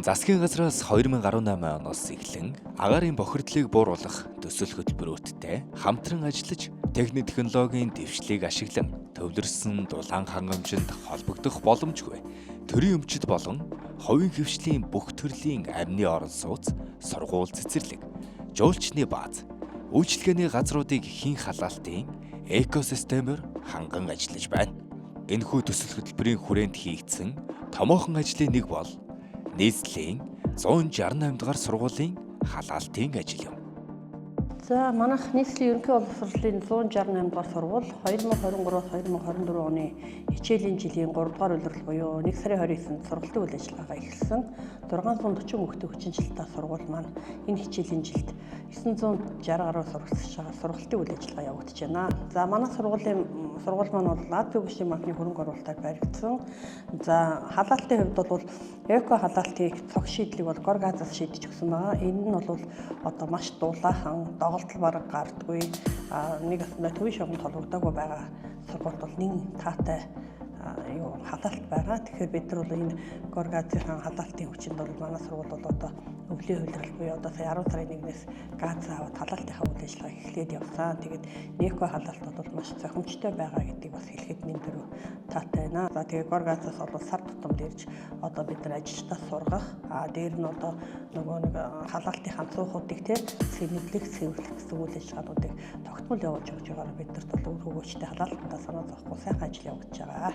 Засгийн газраас 2018 оноос эхлэн агаарын бохирдлыг бууруулах төсөл хөтөлбөрүүдтэй хамтран ажиллаж техник технологийн дэвшлиг ашиглан төвлөрсөн дулаан хангамжинд холбогдох боломжгүй төрийн өмчит болон хувийн хвшлийн бүх төрлийн амны орон сууц, сургууль цэцэрлэг, жуулчны бааз, үйлчлэгээний газруудыг хэн халаалтын экосистемээр ханган ажиллаж байна. Энэхүү төсөл хөтөлбөрийн хүрээнд хийгдсэн томоохон ажлын нэг бол нийслэлийн 168 дугаар сургуулийн халаалтын ажил юм. За манайх нийслэлийн ерөнхий боловсролын 168 дугаар сургууль 2023-2024 оны хичээлийн жилийн 3 дугаар улирал буюу 1 сарын 29-нд сургалтын үйл ажиллагаагаа эхэлсэн. 640 хүүхдийн хүчинжилттэй сургууль маань энэ хичээлийн жилд 960 гаруй сурагчдаас сургалтын үйл ажиллагаа явагдаж байна. За манай сургууль маань бол Азийн хөгжлийн банкны хөрөнгө оруулалтаар баригдсан. За халаалтын хувьд бол эко халаалтыг цог шийдлийг бол гор газаас шийдэж өгсөн байгаа. Энэ нь бол одоо маш дулаахан доголдол бараг гардаггүй нэг асуумай төвийн шугамд холбогдоогүй байгаа сургуульд бол нэг таатай халаалт байгаа. Тэгэхээр бид нар бол энэ гор газрын халаалтын хүчинд бол манай сургууль бол одоо өвлийн хувилрал буюу одоо сая 10 сарын 1-ээс газ аваад халаалтынхаа үйл ажиллагааг эхлээд явсан. Тэгээд эко халаалт бол маш зохимжтой байгаа гэдгийг бас хэлэхэд мэндэрүү таатай байна. За тэгээд гор газраас бол сар тутамд ирж одоо бид нар ажилчдаа сургах дээр нь одоо нөгөө нэг халаалтын цуухуудыг цэвэрлэх гэсэн үйл ажиллагаануудыг тогтмол явуулж өгч байгаагаар бид нарт бол өр хөгөөчтэй халаалтандаа санаа зовхгүй сайхан ажил явагдаж байгаа.